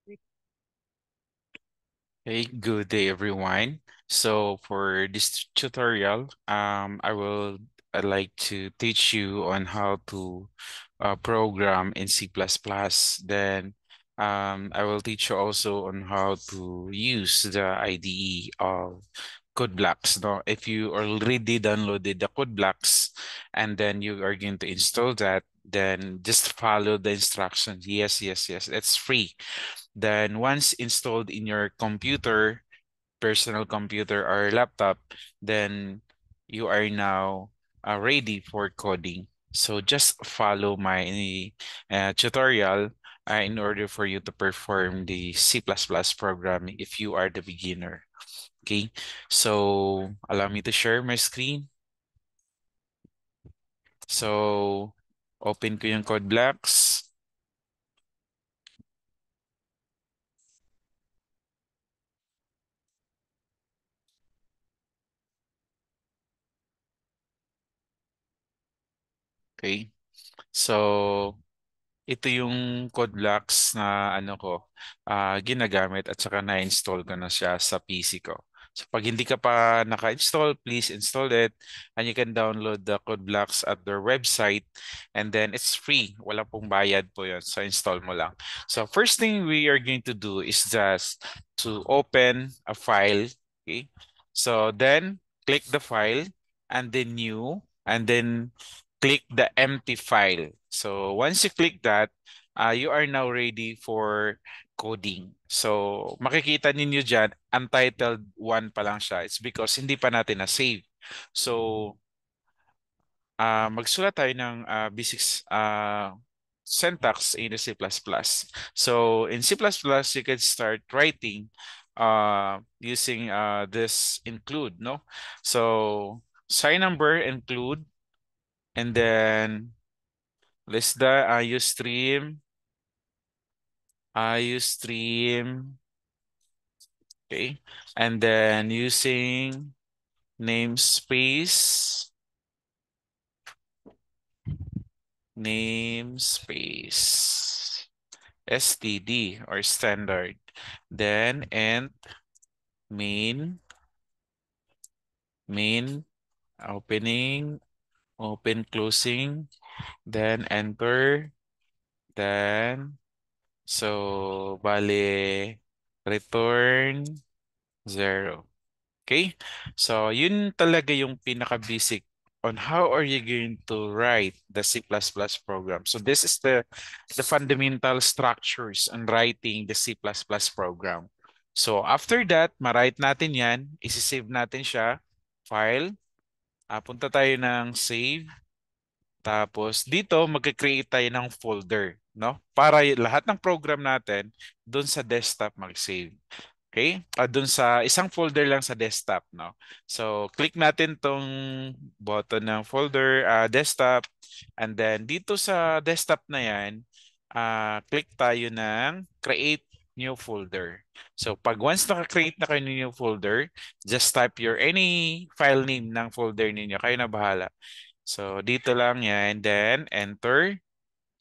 Hey, good day everyone. So for this tutorial, I'd like to teach you on how to program in C++. Then I will teach you also on how to use the IDE of Code Blocks. No, if you already downloaded the Code Blocks and then you are going to install that, then just follow the instructions. Yes, yes, yes. It's free. Then once installed in your computer, personal computer or laptop, then you are now ready for coding. So just follow my tutorial in order for you to perform the C++ programming if you are the beginner. Okay, so allow me to share my screen. So open ko yung code blocks. Okay, so ito yung code blocks na ano ko ginagamit at saka na-install ko na siya sa PC ko. So pag hindi ka pa naka-install, please install it and you can download the code blocks at their website and then it's free. Wala pong bayad po yun. So install mo lang. So first thing we are going to do is just to open a file. Okay. So then click the file and then new and then click the empty file. So once you click that, you are now ready for coding. So makikita ninyo dyan, untitled 1 pa lang siya. It's because hindi pa natin na-save. So magsulat tayo ng basic syntax in the C++. So in C++, you can start writing using this include, no? So sign number include, and then list the IUstream, okay, and then using namespace, std or standard, then and main opening, open closing, then enter, then so bale return 0. Okay? So, yun talaga yung pinaka-basic on how are you going to write the C++ program. So, this is the fundamental structures on writing the C++ program. So, after that, ma-write natin yan, isi-save natin siya, file, punta tayo ng save, tapos dito magka-create tayo ng folder, no? Para lahat ng program natin doon sa desktop mag-save. Okay? Doon sa isang folder lang sa desktop, no? So, click natin tong button ng folder, desktop, and then dito sa desktop na yan, click tayo ng create new folder. So, pag once naka-create na kayo ng new folder, just type your any file name ng folder ninyo. Kayo na bahala. So, dito lang yan. Then, enter.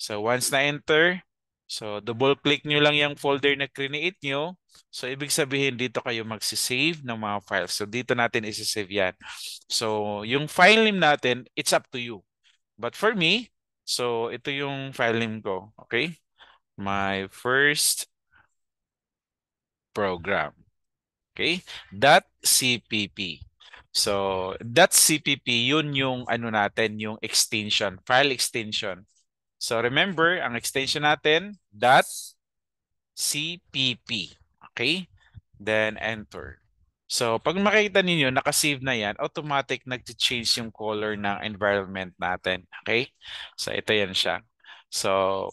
So, once na-enter, so double-click nyo lang yung folder na create nyo. So, ibig sabihin, dito kayo magsisave ng mga files. So, dito natin isisave yan. So, yung file name natin, it's up to you. But for me, so, ito yung file name ko. Okay? My first program. Okay? .cpp. So, .cpp, yun yung ano natin, yung extension, file extension. So, remember, ang extension natin, .cpp. Okay? Then, enter. So, pag makita ninyo, nakasave na yan, automatic nag-change yung color ng environment natin. Okay? So, ito yan siya. So,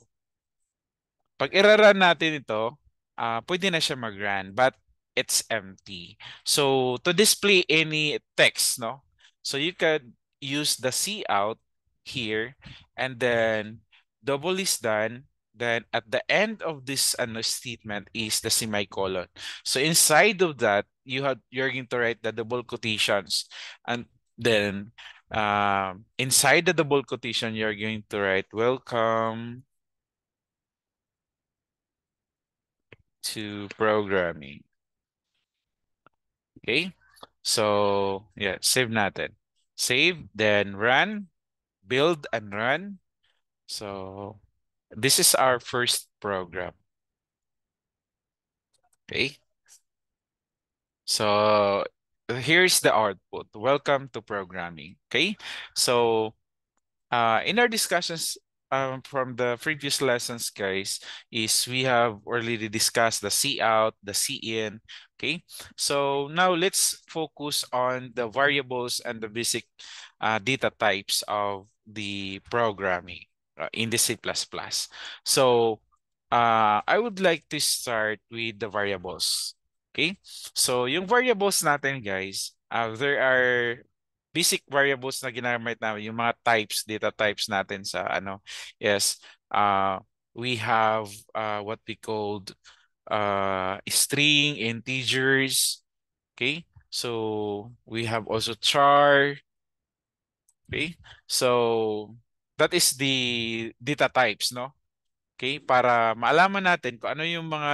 pag i-run natin ito, pwede na siya mag-run, but it's empty. So, to display any text, no? So, you could use the cout here, and then double is done. Then, at the end of this statement is the semicolon. So, inside of that, you're going to write the double quotations. And then, inside the double quotation, you're going to write welcome to programming. Okay? So, yeah, save natin. Save, then run, build and run. So, this is our first program. Okay? So, here's the output. Welcome to programming. Okay? So, in our discussions from the previous lessons, guys, is we have already discussed the C out, the C in. Okay, so now let's focus on the variables and the basic data types of the programming in the C++. So I would like to start with the variables. Okay, so yung variables natin, guys, there are basic variables na ginamit namin, yung mga types, data types natin sa ano, yes, we have what we called string, integers, okay? So we have also char, okay? So that is the data types, no? Okay, para maalaman natin kung ano yung mga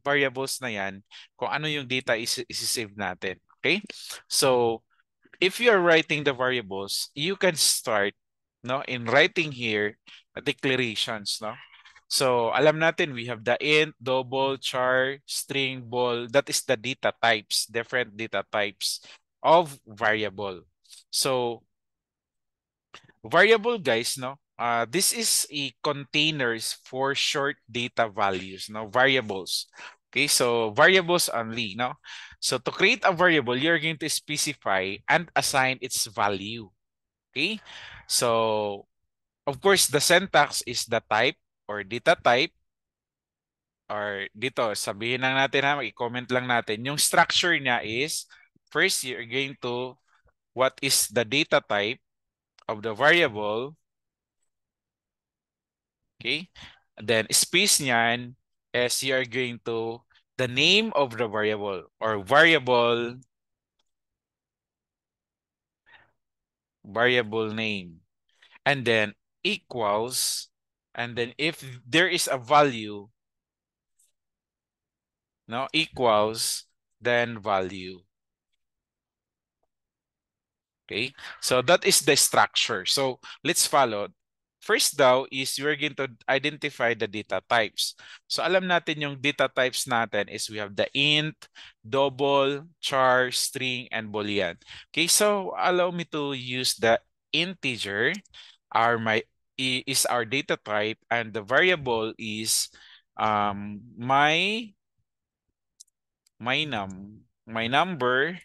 variables na yan, kung ano yung data isi-save natin. Okay? So, if you're writing the variables, you can start no in writing here declarations, no? So alam natin we have the int, double, char, string, ball. That is the data types, different data types of variable. So variable, guys, no? This is a containers for short data values, no? Variables. Okay, so variables only, no? So to create a variable, you're going to specify and assign its value. Okay, so of course, the syntax is the type or data type, or dito, sabihin lang natin ha, i-comment lang natin. Yung structure niya is, first, you're going to, what is the data type of the variable. Okay? Then space niyan is you are going to the name of the variable or variable name, and then equals, and then if there is a value, no, equals, then value. Okay, so that is the structure. So let's follow. First daw is we're going to identify the data types. So alam natin yung data types natin is we have the int, double, char, string, and boolean. Okay, so allow me to use the integer is our data type, and the variable is my number,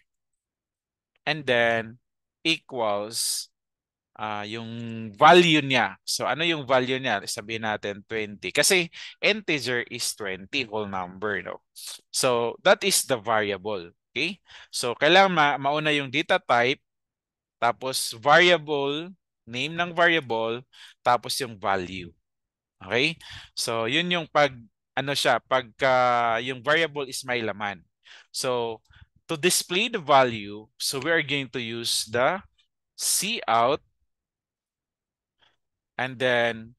and then equals yung value niya. So ano yung value niya? Sabihin natin 20. Kasi integer is 20, whole number, no? So that is the variable. Okay? So kailangan mauna yung data type, tapos variable, name ng variable, tapos yung value. Okay? So yun yung ano siya, pagka yung variable is may laman. So to display the value, so we are going to use the cout. And then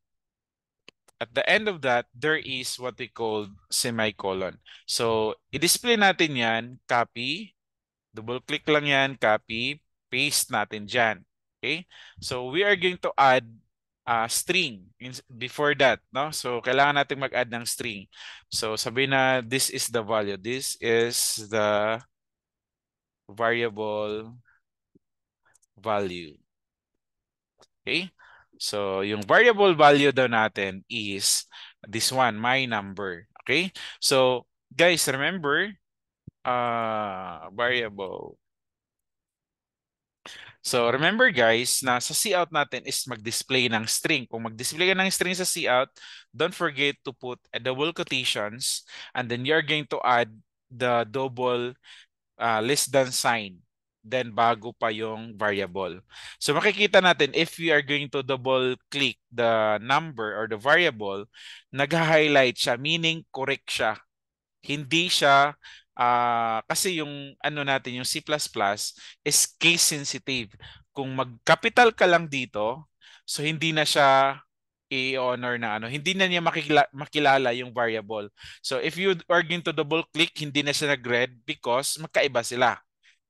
at the end of that, there is what we call semicolon. So i-display natin yan, copy, double click lang yan, copy, paste natin dyan. Okay? So we are going to add string before that, no? So kailangan natin mag-add ng string. So sabihin na this is the value. This is the variable value. Okay? So, yung variable value daw natin is this one, my number. Okay? So, guys, remember, variable. So, remember guys, na sa cout natin is mag-display ng string. Kung mag-display ka ng string sa cout, don't forget to put a double quotations, and then you're going to add the double less than sign, then bago pa yung variable. So makikita natin if we are going to double click the number or the variable, nag-highlight siya, meaning correct siya. Hindi siya kasi yung ano natin, yung C++ is case sensitive. Kung mag-capital ka lang dito, so hindi na siya i-honor na ano, hindi na niya makilala yung variable. So if you are going to double click, hindi na siya nag-red because magkaiba sila.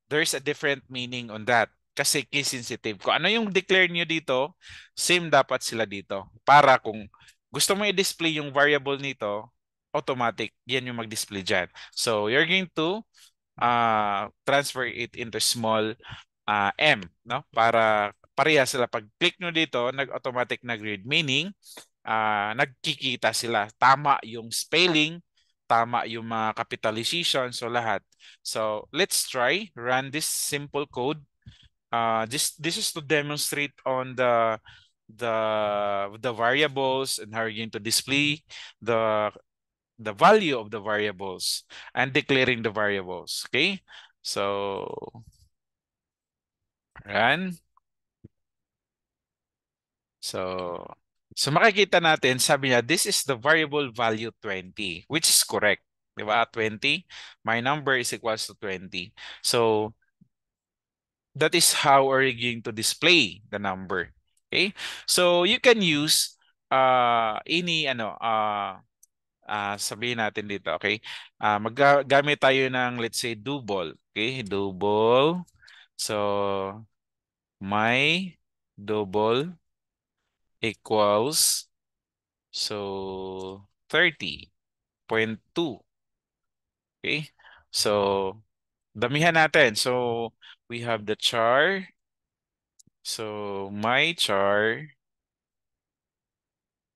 There's a different meaning on that. Kasi case sensitive. Kung ano yung declare nyo dito, same dapat sila dito. Para kung gusto mo i-display yung variable nito, automatic, yan yung mag-display dyan. So you're going to transfer it into small m, no? Para pareha sila. Pag click nyo dito, nag-automatic nag-read. Meaning, nagkikita sila. Tama yung spelling, tama yung mga capitalization, so lahat. So, let's try run this simple code. This is to demonstrate on the the variables and how you're going to display the the value of the variables and declaring the variables. Okay? So, run. So, so makikita natin, sabi niya, this is the variable value 20, which is correct. Di ba? 20, my number is equals to 20. So, that is how are you going to display the number. Okay? So, you can use any, sabihin natin dito, okay? Maggamit tayo ng, let's say, double. Okay? Double. So, my double equals so 30.2. Okay? So damihan natin. So we have the char. So my char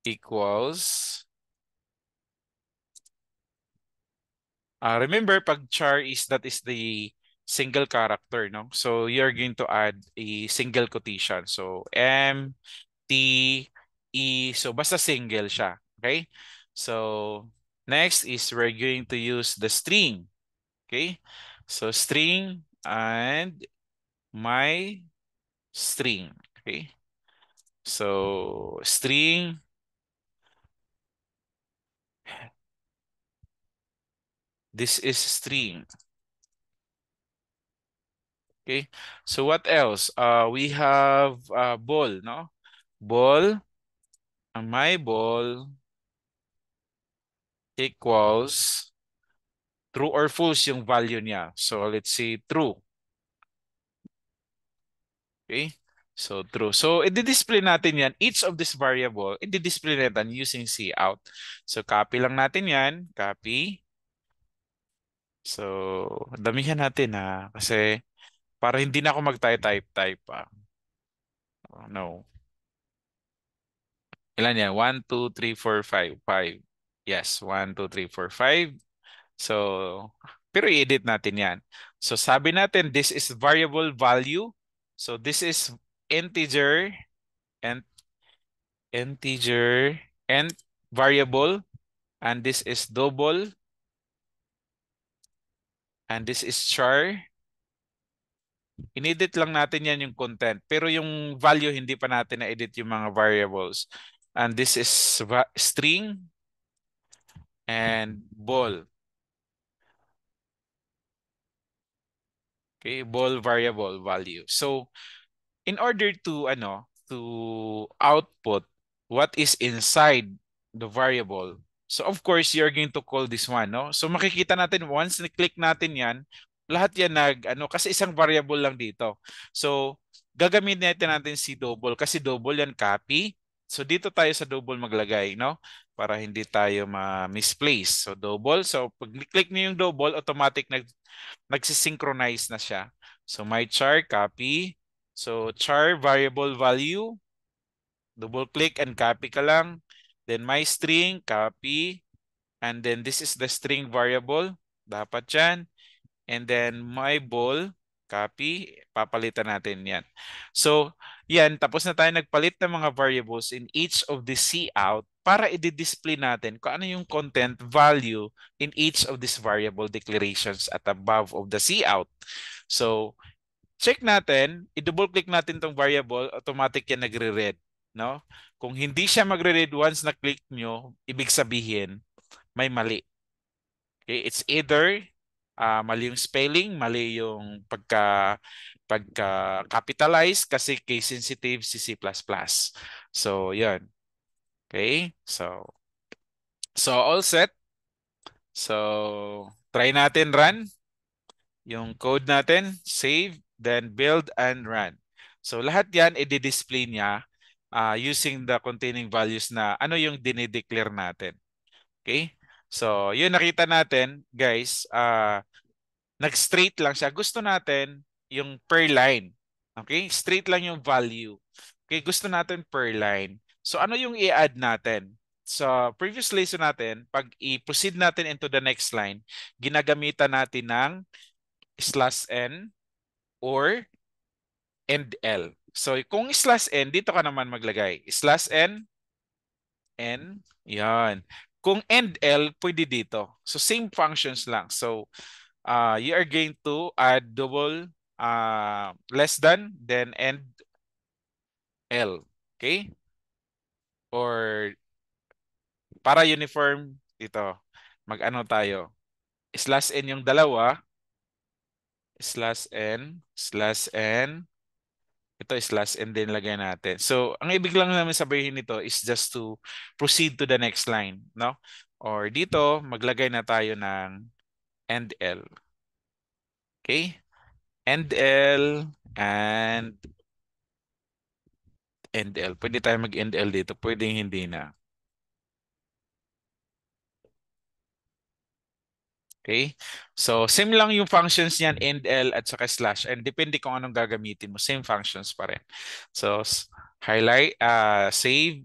equals remember pag char is that is the single character, no? So you're going to add a single quotation. So M T E, so basta single siya. Okay? So next is we're going to use the string. Okay? So string and my string. Okay? So string, this is string. Okay? So what else? We have ball, no? Ball, and my ball equals true or false yung value niya. So let's say true. Okay? So true. So i-display natin yan. Each of this variable, i-display natin using cout. So copy lang natin yan. Copy. So damihan natin kasi para hindi na ako mag-type-type pa. Oh, no. Ilan yan? 1, 2, 3, 4, 5. 5. Yes, 1, 2, 3, 4, 5. So, pero i-edit natin yan. So sabi natin, this is variable value. So this is integer and integer and variable, and this is double, and this is char. Inedit lang natin yan yung content, pero yung value hindi pa natin na-edit yung mga variables. And this is string and ball. Okay, ball variable value. So in order to to output what is inside the variable, so of course you're going to call this one, no? So makikita natin once na-click natin yan, lahat yan kasi isang variable lang dito. So gagamitin natin si double kasi double yan copy. So dito tayo sa double maglagay, no? Para hindi tayo ma-misplace. So double, so pag click niyo yung double, automatic nagsisynchronize na siya. So my char copy. So char variable value, double click and copy ka lang. Then my string copy, and then this is the string variable, dapat yan. And then my ball copy, papalitan natin yan. So yan, tapos na tayo nagpalit ng mga variables in each of the cout para i-display natin kung ano yung content value in each of these variable declarations at above of the cout. So check natin, i-double click natin tong variable, automatic yan nagre-read, no? Kung hindi siya magre-read once na click nyo, ibig sabihin may mali. Okay? It's either mali yung spelling, mali yung pagka capitalize kasi case sensitive si C++. So, yan. Okay? So all set. So try natin run yung code natin, save, then build and run. So lahat yan i-display niya using the containing values na ano yung dinideclare natin. Okay? So yun nakita natin, guys, nag-straight lang siya. Gusto natin yung per line. Okay? Straight lang yung value. Okay, gusto natin per line. So ano yung i-add natin? Sa previous lesson natin, pag i-proceed natin into the next line, ginagamitan natin ng slash n or end L. So kung slash n, dito ka naman maglagay. Slash n, n, yan. Kung end L, pwede dito. So same functions lang. So you are going to add double less than, then end L. Okay? Or para uniform, dito, mag-ano tayo. Slash n yung dalawa, slash n, ito slash n din lagay natin. So, ang ibig lang namin sabihin nito is just to proceed to the next line, no? Or dito, maglagay na tayo ng end L. Okay? End L and end L. Pwede tayo mag-end L dito. Pwede hindi na. Okay? So, same lang yung functions niyan, end L at saka slash. And depende kung anong gagamitin mo. Same functions pa rin. So, highlight, save,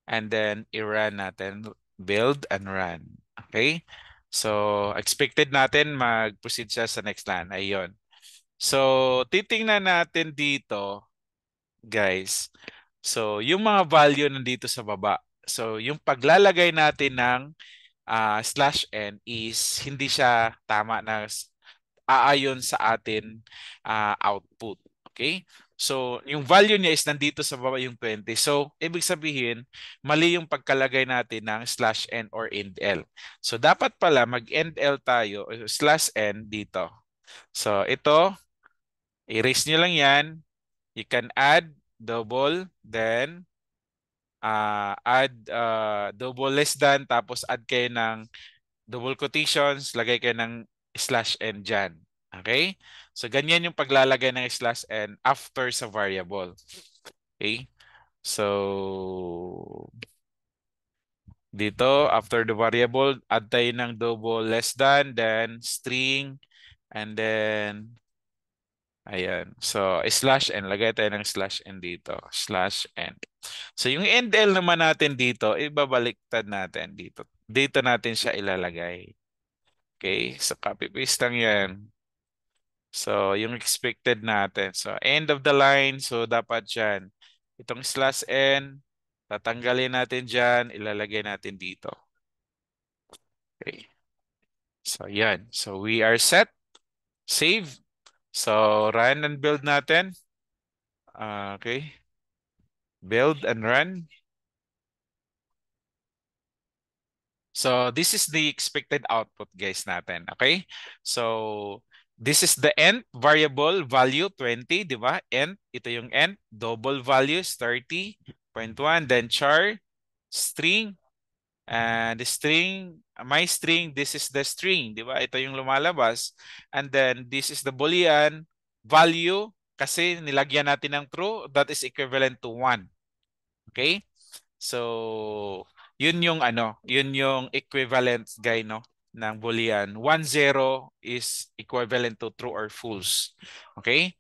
and then i-run natin. Build and run. Okay? So, expected natin mag-proceed siya sa next line. Ayun. So, titingnan natin dito, guys. So, yung mga value nandito sa baba. So, yung paglalagay natin ng slash n is hindi siya tama na aayon sa atin output. Okay? So, yung value niya is nandito sa baba yung 20. So, ibig sabihin, mali yung pagkalagay natin ng slash n or end L. So, dapat pala mag-end L tayo, slash n dito. So, ito, erase nyo lang yan. You can add double, then add double less than, tapos add kayo ng double quotations, lagay kayo ng slash n dyan. Okay? So, ganyan yung paglalagay ng slash n after sa variable. Okay? So, dito, after the variable, add tayo ng double less than, then string, and then, ayan. So, slash n. Lagay tayo ng slash n dito. Slash n. So, yung end L naman natin dito, ibabaliktad natin dito. Dito natin siya ilalagay. Okay? So, copy-paste lang yan. So, yung expected natin. So, end of the line. So, dapat dyan. Itong slash n, tatanggalin natin dyan, ilalagay natin dito. Okay. So, yan. So, we are set. Save. So, run and build natin. Okay. Build and run. So, this is the expected output, guys, natin. Okay? So, this is the end variable value 20, di ba? End, ito yung end. Double values 30.1. Then char, string, and the string, my string, this is the string, di ba? Ito yung lumalabas. And then, this is the Boolean value kasi nilagyan natin ng true. That is equivalent to 1. Okay? So, yun yung equivalent guy no ng Boolean. 1-0 is equivalent to true or false. Okay?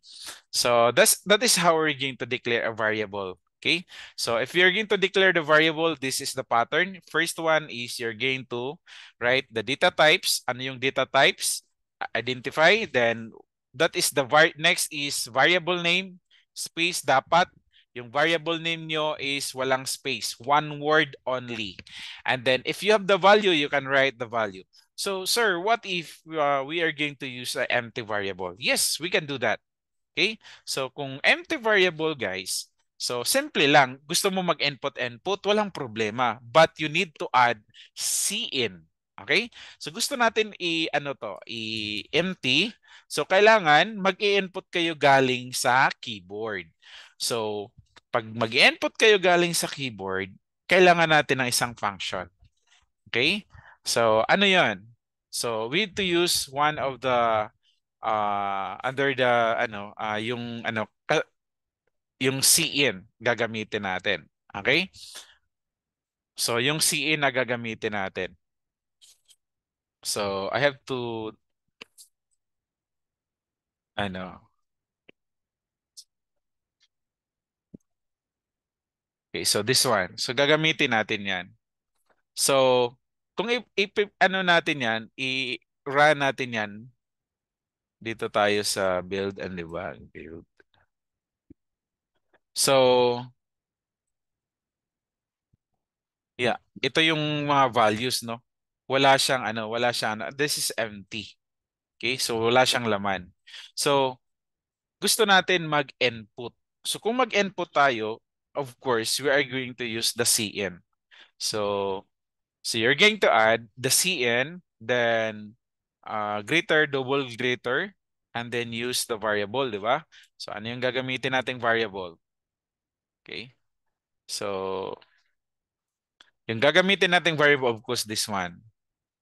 So, that is how we're going to declare a variable. Okay? So, if you're going to declare the variable, this is the pattern. First one is you're going to write the data types. Ano yung data types? Identify. Then, that is the next is variable name. Space dapat yung variable name nyo is walang space, one word only. And then if you have the value, you can write the value. So, sir, what if we are going to use an empty variable? Yes, we can do that. Okay? So, kung empty variable, guys, so simple lang, gusto mo mag-input-input, walang problema. But you need to add cin. Okay? So, gusto natin i-empty. So, kailangan mag-i-input kayo galing sa keyboard. So, pag mag-input kayo galing sa keyboard, kailangan natin ng isang function. Okay? So, ano yon? So, we need to use one of the under the yung yung cin gagamitin natin. Okay? So, yung cin na gagamitin natin. So, I have to ano. Okay, so this one. So, gagamitin natin 'yan. So, kung ano natin 'yan, i-run natin 'yan dito tayo sa build and debug. Build. So, yeah, ito yung mga values, no? Wala siyang this is empty. Okay? So wala siyang laman. So gusto natin mag-input. So kung mag-input tayo, of course, we are going to use the cin. So you're going to add the cin, then greater, double greater, and then use the variable, di ba? So ano yung gagamitin nating variable? Okay? So yung gagamitin nating variable, of course, this one.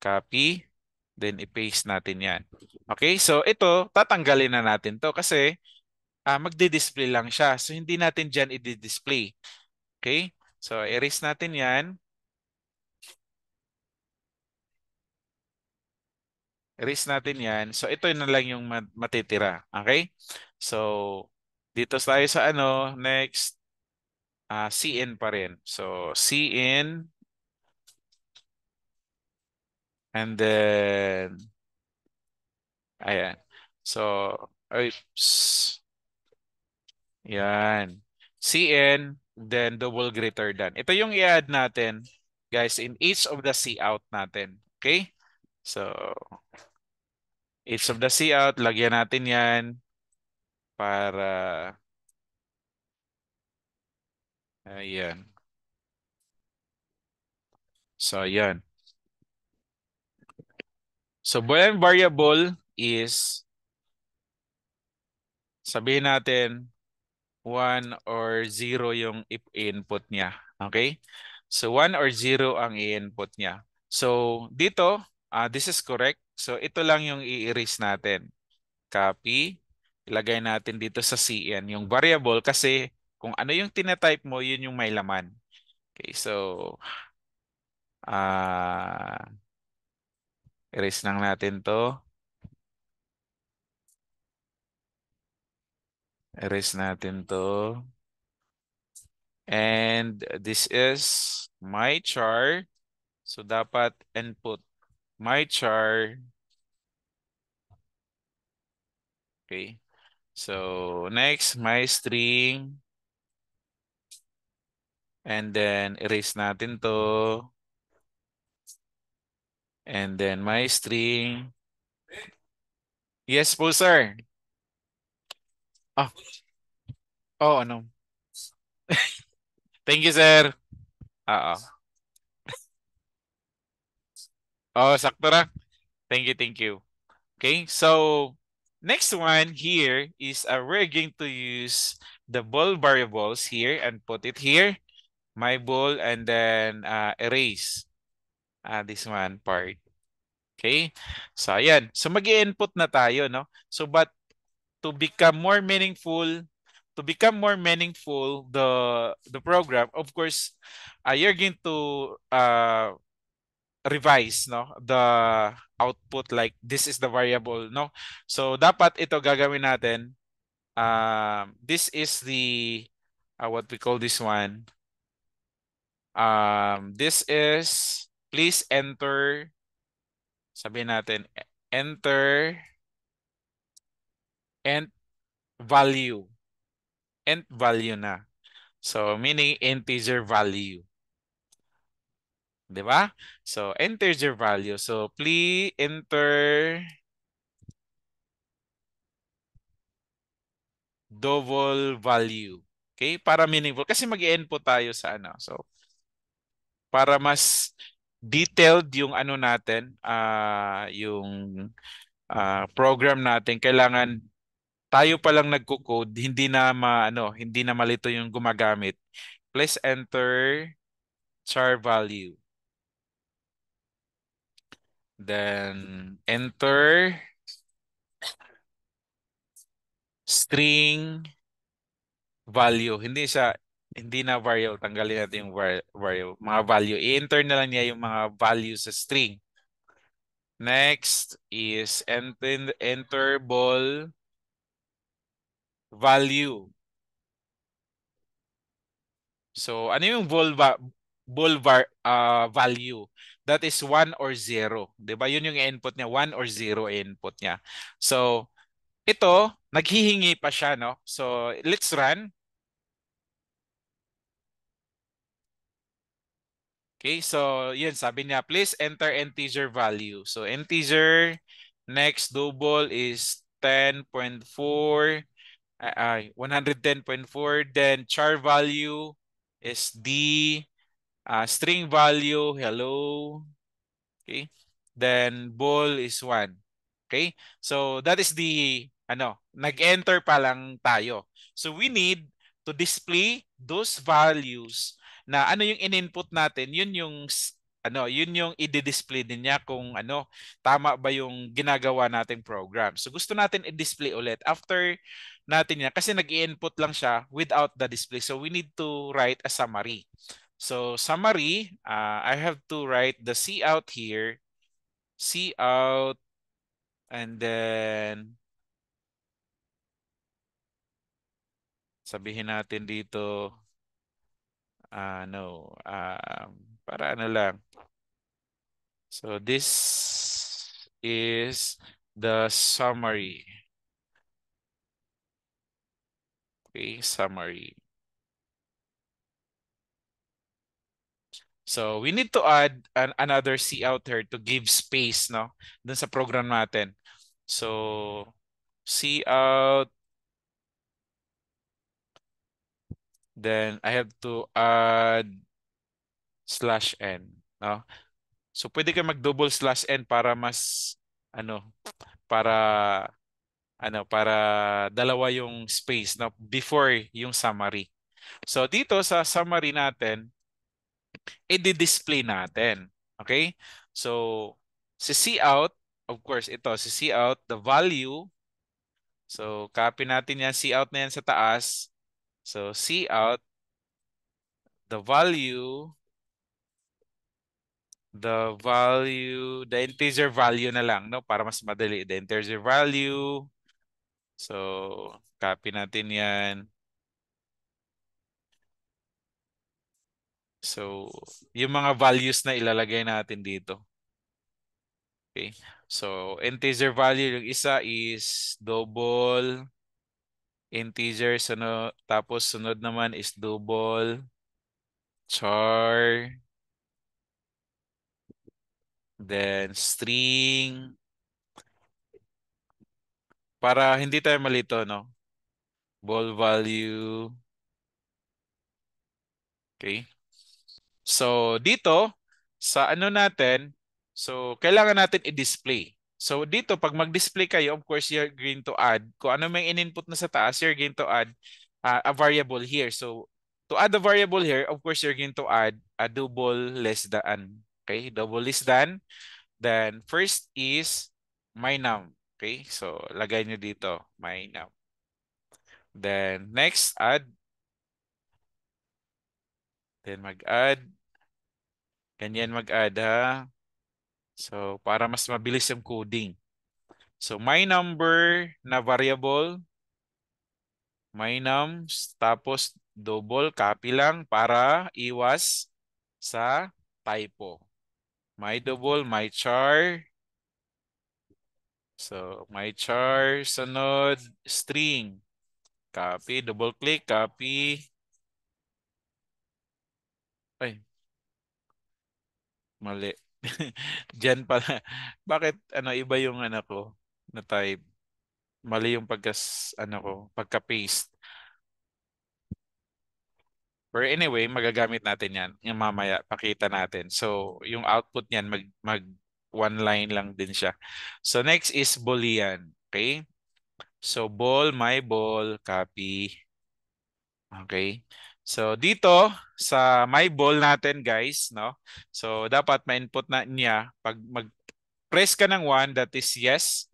Copy, then i-paste natin yan. Okay, so ito, tatanggalin na natin to kasi magdi-display lang siya. So hindi natin dyan i-display. Okay, so erase natin yan. Erase natin yan. So ito na lang yung matitira. Okay, so dito tayo sa next, cin pa rin. So cin, and then, ayan. So, oops. Yan. Cn, then double greater than. Ito yung i-add natin, guys, in each of the cout natin. Okay? So, each of the cout, lagyan natin yan para, ayan. So, yan. So, Boolean variable is, sabihin natin, 1 or 0 yung input niya. Okay? So, 1 or 0 ang i-input niya. So, dito, this is correct. So, ito lang yung i-erase natin. Copy. Ilagay natin dito sa cin yung variable kasi kung ano yung tinatype mo, yun yung may laman. Okay, so, ah erase lang natin to. Erase natin to. And this is my char. So, dapat input my char. Okay. So, next, my string. And then, erase natin to. And then, my string. Yes po, sir. Oh, oh, ano? Thank you, sir. Oo. Oh, sakto na. Thank you, thank you. Okay, so next one here is we're going to use the ball variables here and put it here. My ball and then erase this one part. Okay, so ayan. So mag-input na tayo, no? So but to become more meaningful, the program, of course, you're going to revise, no, the output, like this is the variable, no. So dapat ito gagawin natin, this is the what we call this one, this is, please enter, sabihin natin, enter and value, na, so meaning integer value, di ba? So integer value, so please enter double value. Okay? Para meaningful. Kasi mag-input tayo sa So, para mas detailed yung natin, yung program natin, kailangan tayo pa lang nagko-code, hindi na malito yung gumagamit. Please enter char value. Then enter string value. Hindi na variable. Tanggalin natin yung variable. Mga value. I-enter na lang niya yung mga value sa string. Next is enter ball value. So, ano yung value? That is 1 or 0. 'Di ba? Yun yung input niya, 1 or 0 input niya. So, ito, naghihingi pa siya, no? So, let's run. Okay, so yun, sabi niya, please enter integer value. So, integer, next double is 10.4, 110.4. Then, char value is D, string value, hello. Okay. Then ball is 1. Okay? So that is the nag-enter pa lang tayo. So we need to display those values na ano yung in-input natin, yun yung i-display din niya kung tama ba yung ginagawa nating program. So gusto natin i-display ulit after natin yan kasi nag-i-input lang siya without the display. So we need to write a summary. So summary, I have to write the cout here, cout, and then sabihin natin dito, no, para ano lang. So this is the summary. Okay, summary. So we need to add another cout here to give space, no, dun sa program natin. So cout, then I have to add /n, no? So pwede ka mag-double /n para mas ano, para para dalawa yung space no before yung summary. So dito sa summary natin, i-display natin. Okay? So si cout, of course ito si cout the value. So copy natin yan cout na yan sa taas. So cout the value, the integer value na lang, no? Para mas madali. The integer value. So, copy natin yan. So, yung mga values na ilalagay natin dito. Okay. So, integer value, yung isa is double integer, tapos sunod naman is double char, then string, para hindi tayo malito, no? Ball value. Okay. So, dito, sa ano natin, so, kailangan natin i-display. So, dito, pag mag-display kayo, of course, you're going to add, kung ano may in-input na sa taas, you're going to add a variable here. So, to add a variable here, of course, you're going to add a double less than. Okay, double less than. Then, first is my num. Okay, so, lagay nyo dito, my num. Then, next, add. Then, mag-add. Ganyan mag-add, ha. So, para mas mabilis yung coding. So, my number na variable, my nums, tapos double, copy lang para iwas sa typo. My double, my char. So, my char, sunod, string. Copy, double click, copy. Ay, mali. Diyan pala. Bakit iba yung ko na type? Mali yung pagka-paste. Or anyway, magagamit natin yan. Yung mamaya, pakita natin. So, yung output niyan, mag one line lang din siya. So, next is Boolean. Okay? So, ball, my ball, copy. Okay? So dito sa my ball natin guys, no? So dapat ma-input na niya pag mag-press ka ng 1 that is yes,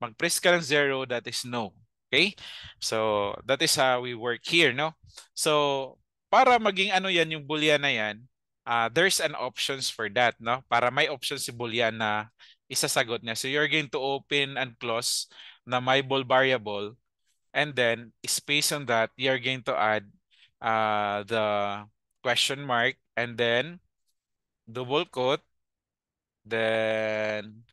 mag-press ka ng 0 that is no. Okay? So that is how we work here, no? So para maging ano yan yung boolean na yan, there's an options for that, no? Para may options si boolean na isasagot niya. So you're going to open and close na my ball variable. And then, space on that, you're going to add the question mark and then double quote. Then,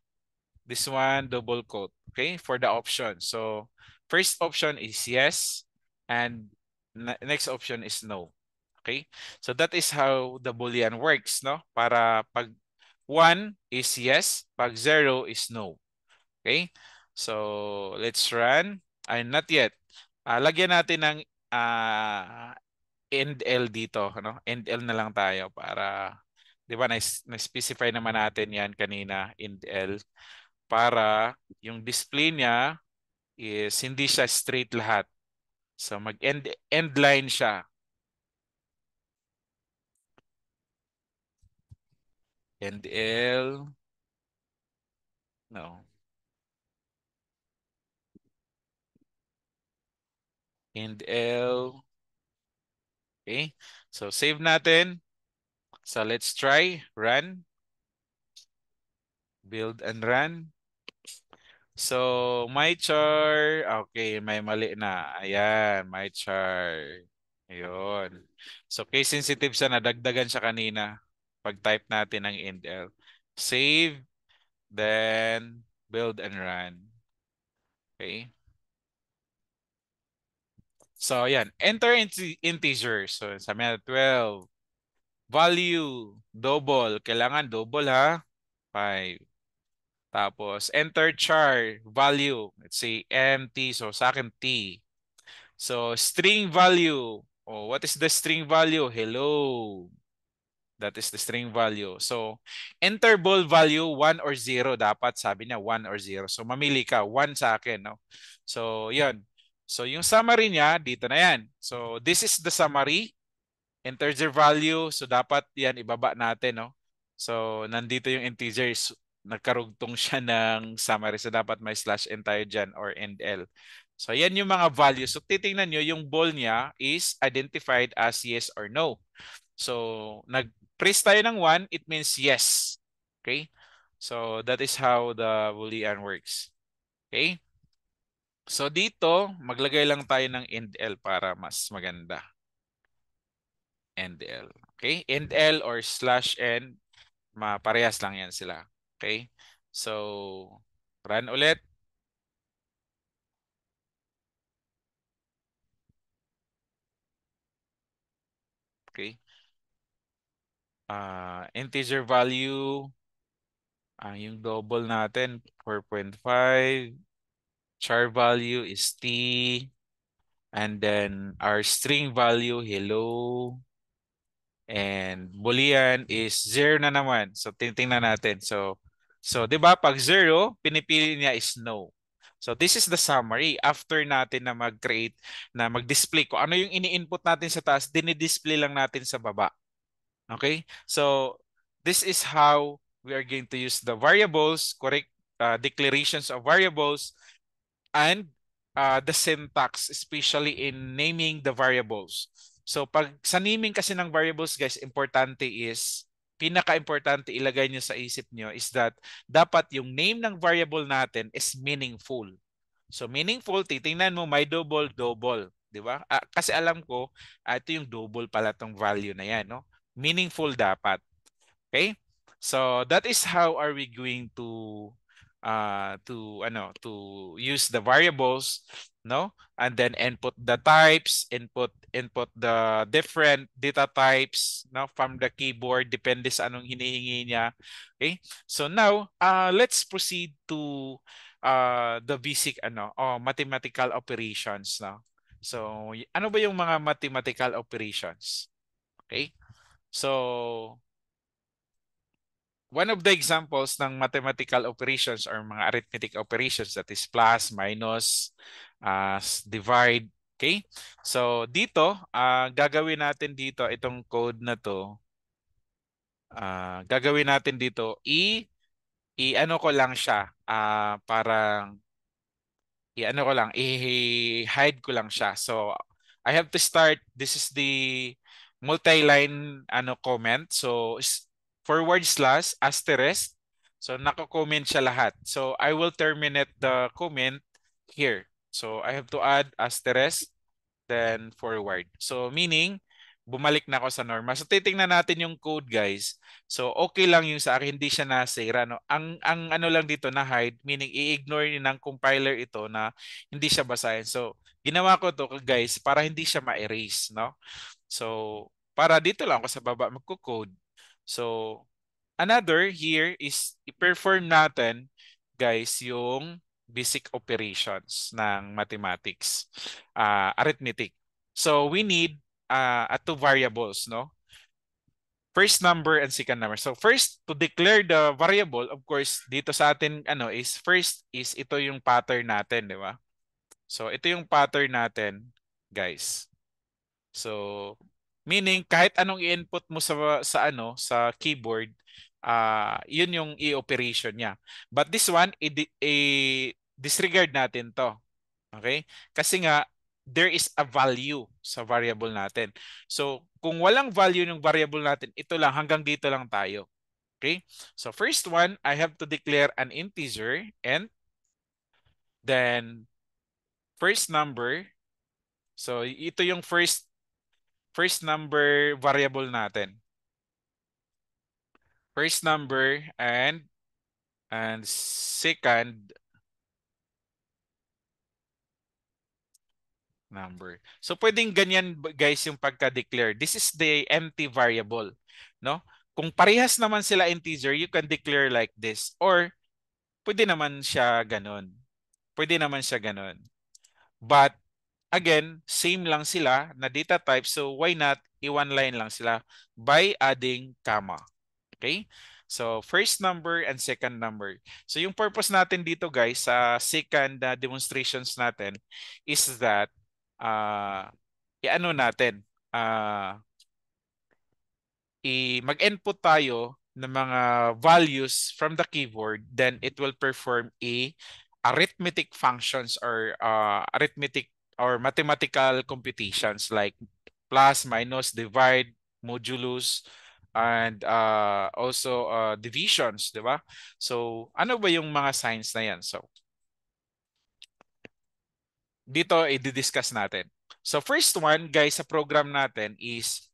this one, double quote. Okay, for the option. So, first option is yes. And next option is no. Okay, so that is how the Boolean works, no? Para pag 1 is yes, pag 0 is no. Okay? So, let's run. Ay, not yet. Lagyan natin ng end L dito. Ano? End L na lang tayo para, di ba, na-specify naman natin yan kanina, end L. Para yung display niya is hindi siya straight lahat. So, end line siya. End L. No. End L. Okay? So, save natin. So, let's try. Run. Build and run. So, my char. Okay, may mali na. Ayan, my char. Ayun. So, case sensitive siya. Nadagdagan siya kanina. Pag-type natin ng indl. Save, then build and run. Okay. So, ayan. Enter integer. So, sabi na 12. Value, double. Kailangan double ha. 5. Tapos, enter char, value. Let's say empty. So, sa akin, T. So, string value. Oh, what is the string value? Hello. That is the string value. So, enter ball value 1 or 0. Dapat sabi niya 1 or 0. So, mamili ka. 1 sa akin. No? So, yun. So, yung summary niya, dito na yan. So, this is the summary. Integer value. So, dapat yan ibaba natin. No? So, nandito yung integers. Nagkarugtong siya ng summary. So, dapat may slash n tayo dyan or end L. So, yan yung mga values. So, titingnan nyo, yung ball niya is identified as yes or no. So, nag-press tayo ng 1, it means yes. Okay? So, that is how the Boolean works. Okay? So, dito, maglagay lang tayo ng end L para mas maganda. End L. Okay? End L or slash N, parehas lang yan sila. Okay? So, run ulit. Okay? Integer value, yung double natin, 4.5. Char value is T. And then our string value, hello. And Boolean is 0 na naman. So, titingnan natin. So 'di ba pag 0, pinipili niya is no. So, this is the summary. After natin na mag-create, na mag-display ko, ano yung ini-input natin sa taas, dinidisplay lang natin sa baba. Okay? So, this is how we are going to use the variables, correct declarations of variables, and the syntax, especially in naming the variables. So pag sa naming kasi ng variables guys, importante is, pinaka-importante ilagay nyo sa isip nyo is that dapat yung name ng variable natin is meaningful. So meaningful, titingnan mo may double, double. Di ba? Kasi alam ko, ito yung double pala tong value na yan. No? Meaningful dapat. Okay? So that is how are we going to use the variables, no? And then input the types, input the different data types, no, from the keyboard depende sa anong hinihingi niya. Okay? So now, let's proceed to the basic mathematical operations, no? So, ano ba yung mga mathematical operations? Okay? So, one of the examples ng mathematical operations or mga arithmetic operations, that is plus, minus, divide, Okay? So dito, gagawin natin dito itong code na to. Gagawin natin dito i-ano ko lang siya. Parang i-ano ko lang, i-hide ko lang siya. So I have to start. This is the multi-line comment. So forward slash asterisk. So nako-comment siya lahat. So I will terminate the comment here. So I have to add asterisk then forward. So meaning, bumalik na ako sa normal. So titingnan natin yung code, guys. So okay lang yung sa akin, hindi siya nasira, no. Ang ano lang dito na hide, meaning i-ignore ni ng compiler ito na hindi siya basahin. So ginawa ko to, guys, para hindi siya ma-erase, no. So para dito lang ako sa baba magko-code. So another here is i-perform natin, guys, yung basic operations ng mathematics, arithmetic. So we need two variables, no? First number and second number. So first, to declare the variable, of course, dito sa atin, is first is ito yung pattern natin, di ba? So ito yung pattern natin, guys. So, meaning kahit anong i-input mo sa keyboard, yun yung i-operation niya. But this one, disregard natin to. Okay? Kasi nga there is a value sa variable natin. So, kung walang value ng variable natin, ito lang, hanggang dito lang tayo. Okay? So, first one, I have to declare an integer and then first number. So, ito yung first number variable natin. First number and second number. So pwedeng ganyan, guys, yung pagka-declare. This is the empty variable, no? Kung parehas naman sila integer, you can declare like this, or pwede naman siya ganun. Pwede naman siya ganun. But again, same lang sila na data type, so why not i-one line lang sila by adding comma. Okay? So, first number and second number. So, yung purpose natin dito, guys, sa second demonstrations natin is that i-ano natin, mag-input tayo ng mga values from the keyboard, then it will perform arithmetic functions or arithmetic or mathematical computations like plus, minus, divide, modulus, and also divisions, di ba? So, ano ba yung mga signs na yan? So, dito i-discuss natin. So, first one, guys, sa program natin is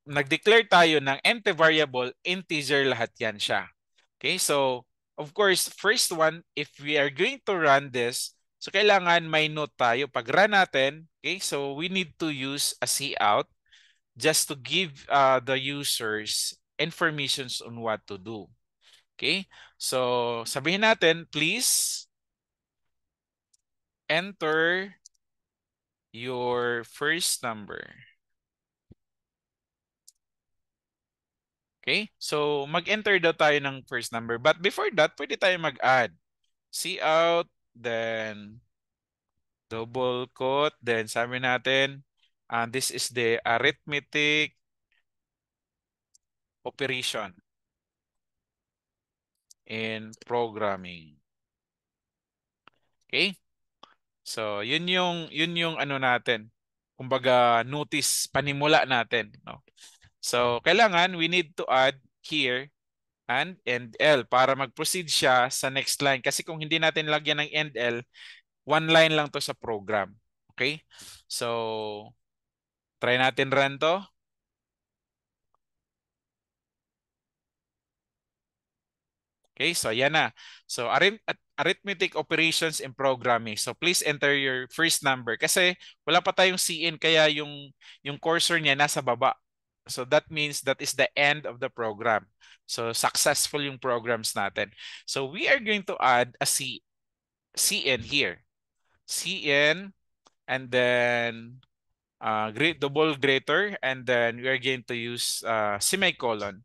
nag-declare tayo ng empty variable, integer lahat yan siya. Okay, so, of course, first one, if we are going to run this, so kailangan may note tayo. Pag run natin, okay, so we need to use a cout just to give the users informations on what to do. Okay? So, sabihin natin, please enter your first number. Okay? So, mag-enter daw tayo ng first number. But before that, pwede tayo mag-add. Cout, then double quote, then sabi natin, this is the arithmetic operation in programming. Okay? So, yun yung ano natin. Kumbaga, notice panimula natin, no? So, kailangan we need to add here and L para mag-proceed siya sa next line. Kasi kung hindi natin lagyan ng and L, one line lang to sa program. Okay? So, try natin run to. Okay, so yan na. So arithmetic operations in programming. So please enter your first number kasi wala pa tayong CN kaya yung cursor niya nasa baba. So that means that is the end of the program. So successful yung programs natin. So we are going to add a CN here. CN and then double greater, and then we are going to use semicolon.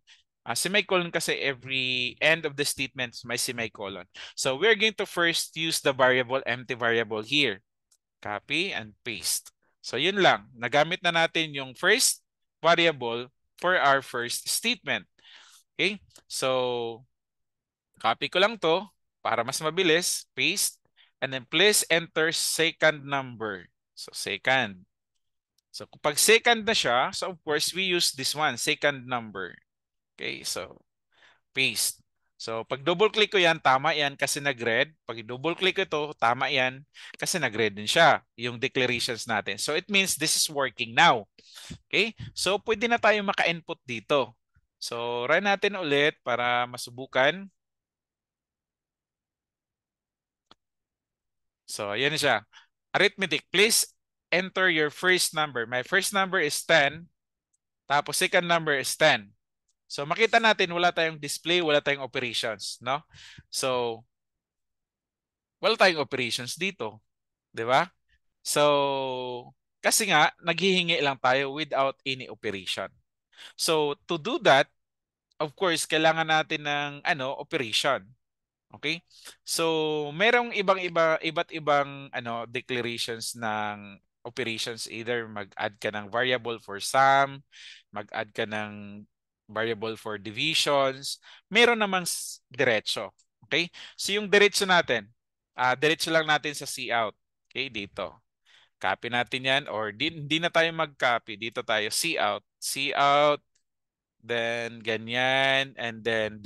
Semicolon kasi every end of the statements may semicolon. So we're going to first use the variable empty variable here. Copy and paste. So yun lang. Nagamit na natin yung first variable for our first statement. Okay? So, copy ko lang to para mas mabilis. Paste. And then please enter second number. So, second. So, kapag second na siya, so of course, we use this one, second number. Okay? So, paste. So, pag double-click ko yan, tama yan kasi nag-red. Pag double-click ko ito, tama yan kasi nag-red din siya, yung declarations natin. So, it means this is working now. Okay? So, pwede na tayo maka-input dito. So, run natin ulit para masubukan. So, ayan siya. Arithmetic, please enter your first number. My first number is 10. Tapos, second number is 10. So, makita natin wala tayong display, wala tayong operations, no? So, wala tayong operations dito. Di ba? So, kasi nga, naghihingi lang tayo without any operation. So, to do that, of course, kailangan natin ng operation. Okay? So, merong iba't ibang declarations ng operations. Either mag-add ka ng variable for sum, mag-add ka ng variable for divisions. Meron namang diretso. Okay? So, yung diretso natin, diretso lang natin sa cout. Okay, dito. Copy natin yan or hindi na tayo mag-copy. Dito tayo, cout, then ganyan, and then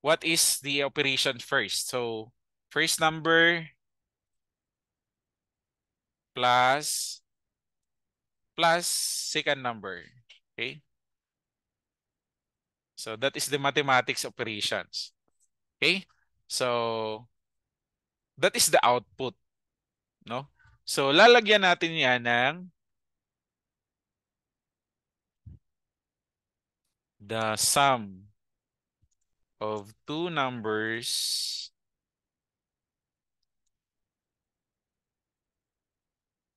what is the operation first? So, first number plus second number. Okay? So, that is the mathematics operations. Okay? So, that is the output. No? So, lalagyan natin yan ng the sum of two numbers.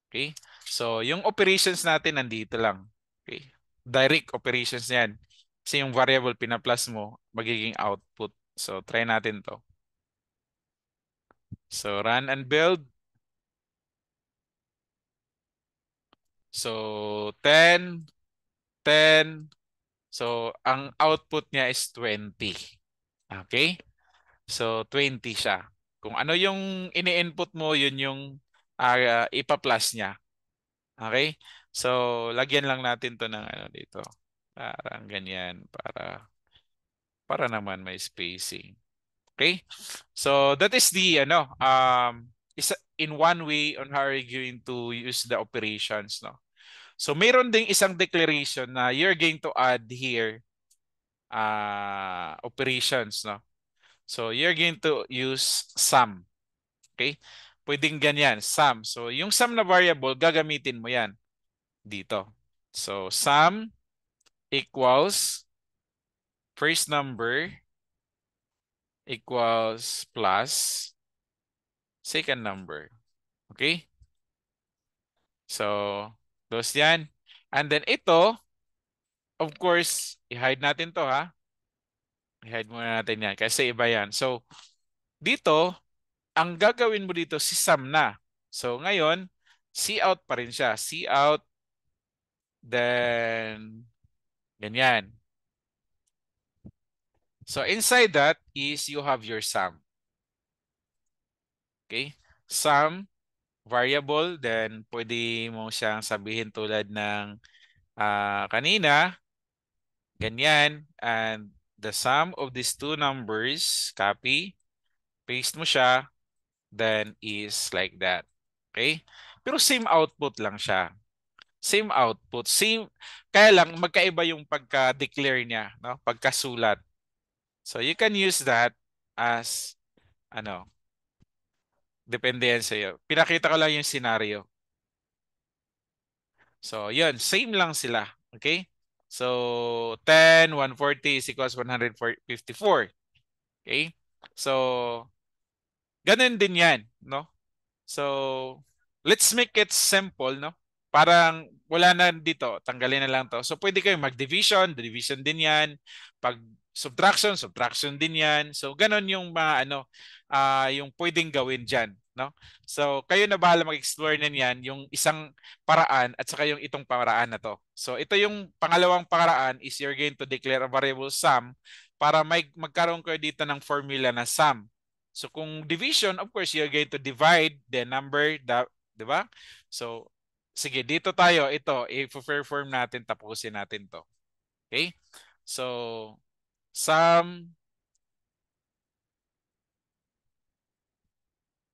Okay? So, yung operations natin nandito lang. Okay? Direct operations yan. Kasi yung variable pina-plus mo, magiging output. So, try natin to. So, run and build. So, 10, 10. So, ang output niya is 20. Okay? So, 20 siya. Kung ano yung ini-input mo, yun yung ipa-plus niya. Okay? So, lagyan lang natin to ng dito. Parang ganyan para naman may spacing. Okay? So, that is the is in one way on how you're going to use the operations, no? So, mayroon ding isang declaration na you're going to add here operations, no? So, you're going to use sum. Okay? Pwedeng ganyan, sum. So, yung sum na variable, gagamitin mo yan dito. So, sum equals first number equals plus second number. Okay? So, those yan. And then ito, of course, i-hide natin to ha. I-hide muna natin yan kasi iba yan. So, dito, ang gagawin mo dito si sum na. So, ngayon, cout pa rin siya. Cout, then, ganyan. So, inside that is you have your sum. Okay? Sum, variable, then pwede mo siyang sabihin tulad ng kanina, ganyan, and the sum of these two numbers, copy, paste mo siya, then is like that. Okay? Pero same output lang siya. Same output, same, kaya lang magkaiba yung pagka-declare niya, no? Pagkasulat. So you can use that as depende yan sa iyo. Pinakita ko lang yung scenario. So, yun, same lang sila. Okay? So, 10, 140 is equals 154. Okay? So, ganun din yan, no? So, let's make it simple, no? Parang wala na dito, tanggalin na lang to. So, pwede kayo mag-division, division din yan. Pag subtraction, subtraction din yan. So, ganun yung mga yung pwedeng gawin dyan. no? So, kayo na bahala mag-explore niyan yung isang paraan at saka yung itong paraan na to. So, ito yung pangalawang paraan is you're going to declare a variable sum para magkaroon kayo dito ng formula na sum. So, kung division, of course, you're going to divide the number, di ba? So, sige, dito tayo. Ito, i-perform natin, tapusin natin to. Okay? So, sum,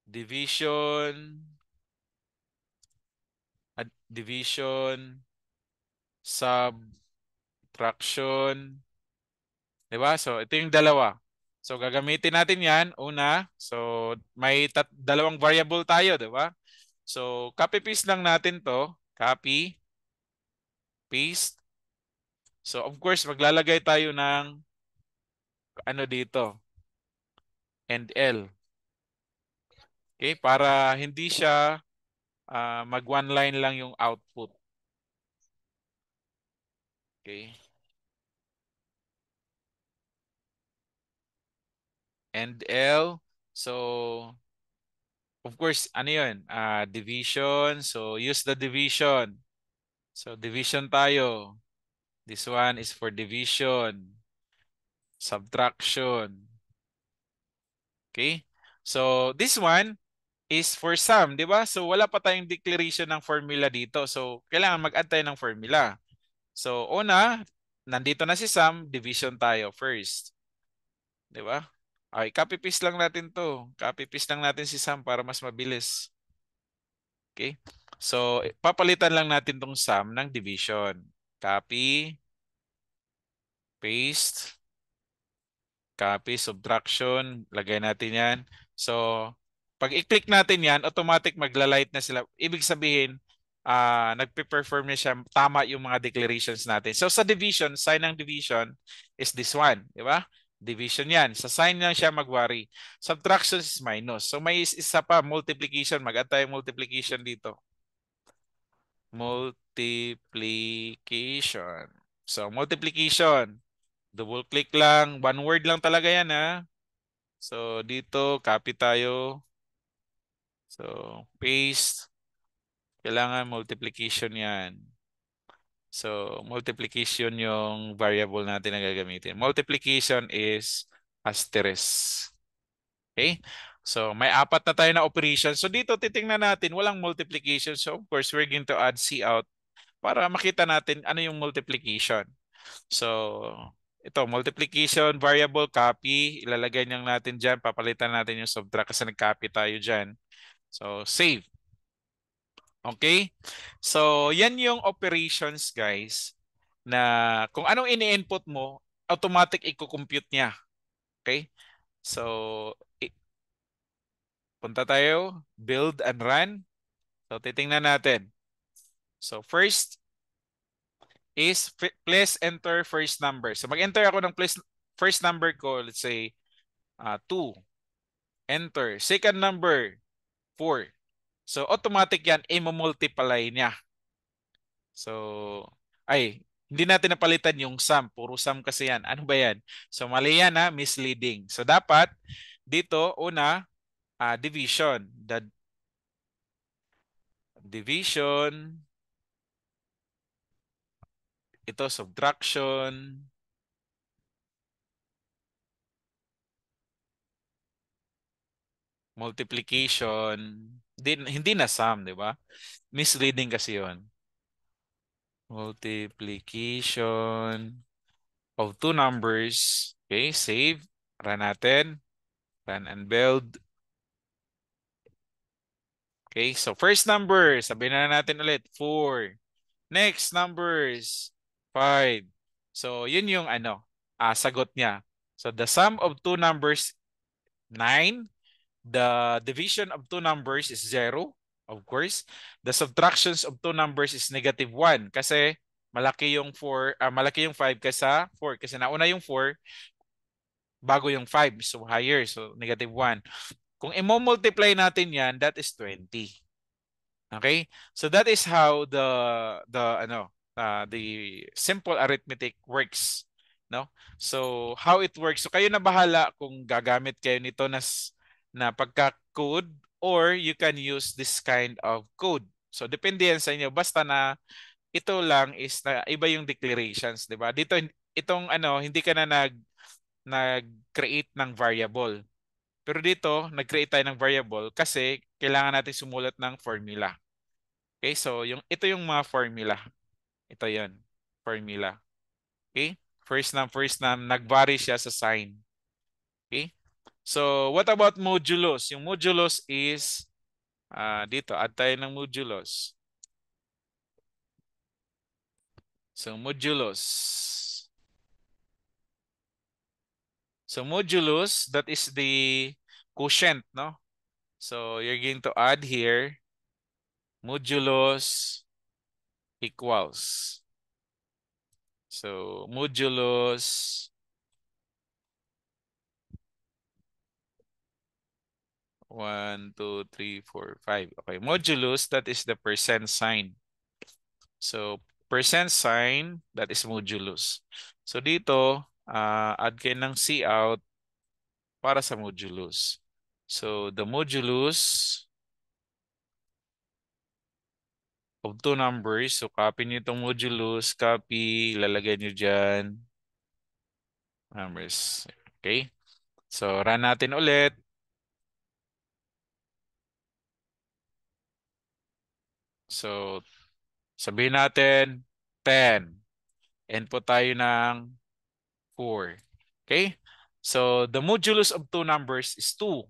division, division, subtraction, 'di ba? So ito yung dalawa. So gagamitin natin 'yan una. So may dalawang variable tayo, 'di ba? So copy paste lang natin 'to. Copy, paste. So of course maglalagay tayo ng ano dito, and L. Okay, para hindi siya mag one line lang yung output. Okay? And L. So of course, ano yun? Division. So, use the division. So, division tayo. This one is for division. Subtraction. Okay? So, this one is for sum, di ba? So, wala pa tayong declaration ng formula dito. So, kailangan mag-add tayo ng formula. So, una, nandito na si sum, division tayo first. Di ba? Okay, copy paste lang natin to. Copy paste lang natin si sum para mas mabilis. Okay? So, papalitan lang natin tong sum ng division. Copy, paste, copy, subtraction. Lagay natin yan. So, pag i-click natin yan, automatic magla-light na sila. Ibig sabihin, nagpe-perform na siya. Tama yung mga declarations natin. So, sa division, sign ng division is this one. Di ba? Division yan. Sa sign lang siya mag-vary. Subtraction is minus. So, may isa pa, multiplication. Mag-add tayong multiplication dito. Multiplication. So, multiplication. Double click lang. One word lang talaga yan, ha. So, dito, copy tayo. So, paste. Kailangan multiplication yan. So, multiplication yung variable natin na gagamitin. Multiplication is asterisk. Okay? So, may apat na tayo na operation. So, dito, titingnan natin, walang multiplication. So, of course, we're going to add C out para makita natin ano yung multiplication. So, ito, multiplication variable copy. Ilalagay niyang natin dyan. Papalitan natin yung subtract kasi nag-copy tayo dyan. So, save. Okay? So, yan yung operations, guys, na kung anong ini-input mo, automatic i-compute niya. Okay? So, punta tayo, build and run. So, titingnan natin. So, first is please enter first number. So, mag-enter ako ng first number ko, let's say, 2. Enter. Second number, 4. So, automatic yan, i-multiply niya. So, hindi natin napalitan yung sum. Puro sum kasi yan. Ano ba yan? So, mali yan, ha? Misleading. So, dapat, dito, una, division. The division, ito, subtraction, multiplication, hindi na sum, di ba? Misleading kasi yon. Multiplication of two numbers. Okay, save. Run natin. Run and build. Okay, so first number, sabihin na natin ulit, 4. Next numbers, 5. So, yun yung sagot niya. So, the sum of two numbers, 9. The division of two numbers is 0, of course. The subtractions of two numbers is -1 kasi malaki yung 5 kaysa 4 kasi nauna yung 4 bago yung 5, so higher, so -1. Kung i-multiply natin yan, that is 20. Okay? So that is how the simple arithmetic works, no? So how it works. So kayo na bahala kung gagamit kayo nito na pagka-code or you can use this kind of code. So depende yan sa inyo. Basta na ito lang is na iba yung declarations, 'di ba? Dito itong ano, hindi ka na nag-create ng variable. Pero dito, nag-create tayo ng variable kasi kailangan natin sumulat ng formula. Okay? So ito yung mga formula. Ito 'yon, formula. Okay? First name, nag-vary siya sa sign. Okay? So what about modulus? Yung modulus is dito, add tayo ng modulus. So modulus. So modulus, that is the quotient, no? So you're going to add here modulus equals. So modulus 1, 2, 3, 4, 5. Okay, modulus, that is the percent sign. So percent sign, that is modulus. So dito, add kayo ng cout para sa modulus. So the modulus of two numbers. So copy nyo itong modulus, copy, lalagay nyo dyan, numbers. Okay? So run natin ulit. So sabihin natin 10. Input tayo ng 4. Okay? So the modulus of two numbers is 2.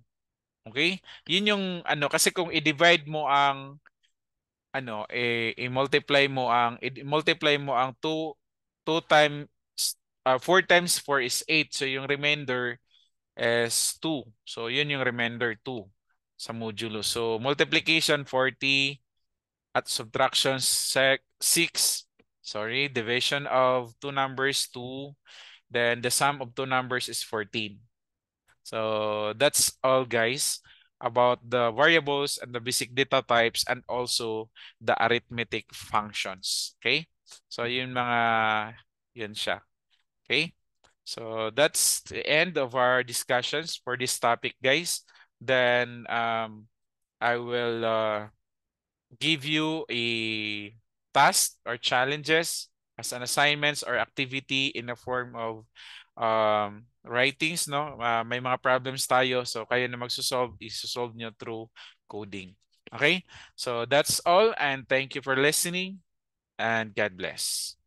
Okay? Yun yung ano, kasi kung i-divide mo ang ano, i-multiply mo ang 2 times 4 times 4 is 8. So yung remainder is 2. So yun yung remainder 2 sa modulo. So multiplication 40 at subtraction 6. Sorry, division of two numbers 2. Then the sum of two numbers is 14. So that's all, guys, about the variables and the basic data types and also the arithmetic functions. Okay? So yun siya. Okay? So that's the end of our discussions for this topic, guys. Then I will give you a task or challenges as an assignments or activity in the form of writings, no? May mga problems tayo, so kayo na magsosolve, isosolve nyo through coding. Okay? So that's all, and thank you for listening, and God bless.